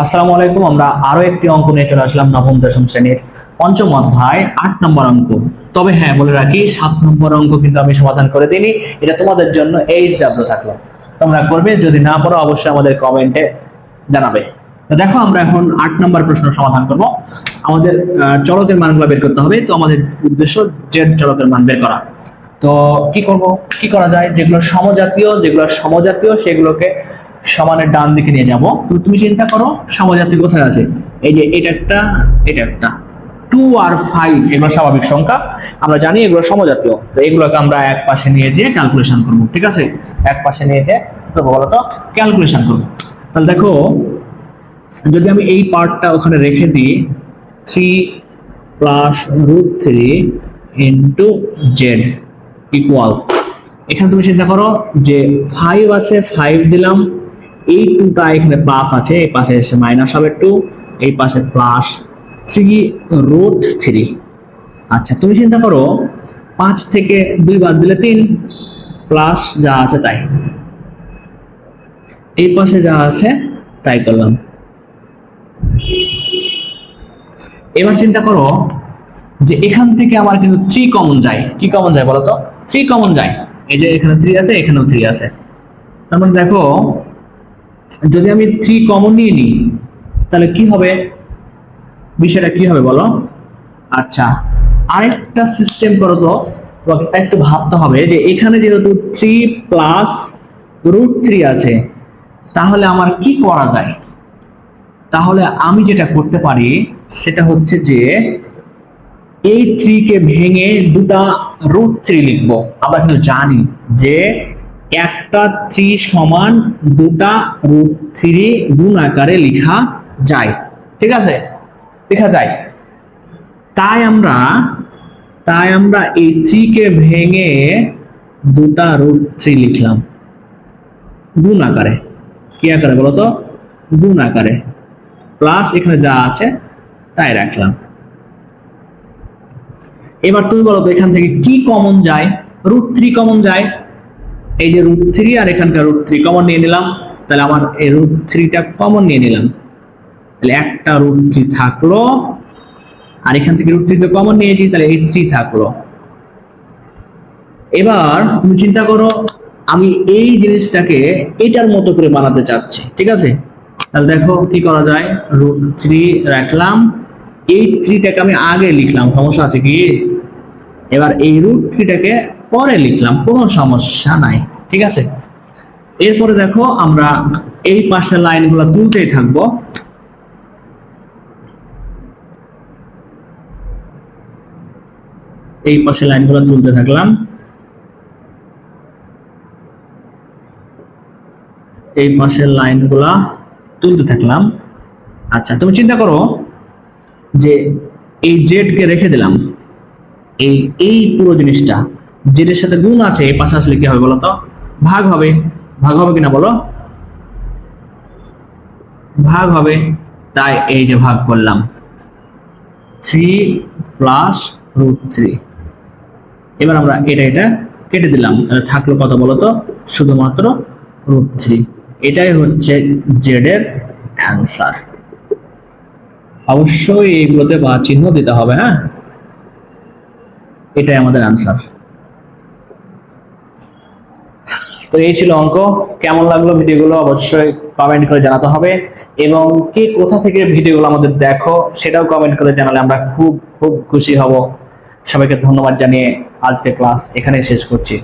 আসসালামু আলাইকুম। আমরা আরো একটি অঙ্ক নিয়ে চলে আসলাম নবম দশম শ্রেণীর পঞ্চম অধ্যায় ৮ নম্বর অঙ্ক। তবে হ্যাঁ, বলে রাখি ৭ নম্বর অঙ্ক কিন্তু আমি সমাধান করে দিইনি, এটা তোমাদের জন্য এইচডব্লিউ থাকলো, তোমরা করবে। যদি না পারো অবশ্যই আমাদের কমেন্টে জানাবে। তো দেখো, আমরা এখন ৮ নম্বর প্রশ্ন সমাধান করব। আমাদের চলকের মানগুলো বের করতে হবে। তো আমাদের উদ্দেশ্য জেড চলকের মান বের করা। তো কি করা যায়, যেগুলো সমজাতীয় সেগুলোকে সমানের ডান দিকে নিয়ে যাব। তো তুমি চিন্তা করো সমজাতীয় কোথায় আছে। এই যে এটা একটা 2 আর 5 এগুলো স্বাভাবিক সংখ্যা, আমরা জানি এগুলো সমজাতীয়। তো এগুলোকে আমরা এক পাশে নিয়ে যেয়ে ক্যালকুলেশন করব। ঠিক আছে, এক পাশে নিয়ে যেয়ে করবো বলতো ক্যালকুলেশন করব। তাহলে দেখো, যদি আমি এই পার্টটা ওখানে রেখে দিই, 3 প্লাস √3 ইন্টু জেড ইকুয়াল, এখানে তুমি চিন্তা করো যে 5 আছে, 5 দিলাম, এই 2টা এখানে প্লাস আছে, এই পাশে এসে মাইনাস হবে 2, এই পাশে প্লাস 3 √3। আচ্ছা, তুমি চিন্তা করো 5 থেকে 2 বাদ দিলে 3, প্লাস যা আছে তাই, এই পাশে যা আছে তাই করলাম। এবার চিন্তা করো যে এখান থেকে আমার কিন্তু 3 কমন যায়। কি কমন যায় বলো তো? 3 কমন যায়। এই যে এখানে 3 আছে, এখানেও 3 আছে। তার মানে দেখো, যদি আমি 3 কমন নিয়ে নিই তাহলে কি হবে, বিষয়টা কি হবে বলো? আচ্ছা, আরেকটা সিস্টেম করো তো, একটু ভাবতে হবে যে এখানে যেহেতু 3 প্লাস √3 আছে, তাহলে আমার কি করা যায়। তাহলে আমি যেটা করতে পারি সেটা হচ্ছে যে এই 3 কে ভেঙে দুটা √3 লিখবো। আমরা কিন্তু জানি যে একটা 3 সমান দুটা √3 গুণ আকারে লেখা যায়। ঠিক আছে, লেখা যায়। তাই আমরা এই 3 কে ভেঙে দুটা √3 লিখলাম গুণ আকারে। কি আকারে বলতো? গুণ আকারে। প্লাস এখানে যা আছে তাই রাখলাম। এবার তুমি বলো তো, এখান থেকে কি কমন যায়? √3 কমন যায়। এই যে √3 আর এখানকার √3 কমন নিয়ে নিলাম, তাহলে আমার এই √3টা কমন নিয়ে নিলাম, তাহলে একটা √3 থাকলো, আর এখান থেকে √3 তো কমন নিয়েছি, তাহলে এই 3 থাকলো। এবার তুমি চিন্তা করো, আমি এই জিনিসটাকে এটার মতো করে বানাতে চাচ্ছি। ঠিক আছে, তাহলে দেখো কি করা যায়। √3 রাখলাম, এই 3টাকে আমি আগে লিখলাম, সমস্যা আছে কি? এবার এই √3টাকে পরে লিখলাম, কোনো সমস্যা নাই। ঠিক আছে, এরপরে দেখো আমরা এই পাশের লাইনগুলো তুলতেই থাকবো। এই পাশের লাইনগুলো তুলতে থাকলাম, এই পাশের লাইনগুলা তুলতে থাকলাম। আচ্ছা, তুমি চিন্তা করো যে এই জেড কে রেখে দিলাম, এই পুরো জিনিসটা জেড এর সাথে গুণ আছে, এই পাশে আসলে কি হবে বলো তো? ভাগ হবে। ভাগ হবে কিনা বলো? ভাগ হবে। তাই এই যে ভাগ করলাম, 3 প্লাস √3। এবার আমরা এটা কেটে দিলাম, থাকলো কত বলো তো? শুধুমাত্র √3। এটাই হচ্ছে জেড এর অ্যান্সার। অবশ্যই এইগুলোতে বা চিহ্ন দিতে হবে। হ্যাঁ, এটাই আমাদের অ্যান্সার। তো এই ছিল অঙ্ক। কেমন লাগলো ভিডিওগুলো অবশ্যই কমেন্ট করে জানাতে হবে, এবং কে কোথা থেকে ভিডিওগুলো আমাদের দেখো সেটাও কমেন্ট করে জানালে আমরা খুব খুব খুশি হব। সবাইকে ধন্যবাদ জানিয়ে আজকে ক্লাস এখানে শেষ করছি।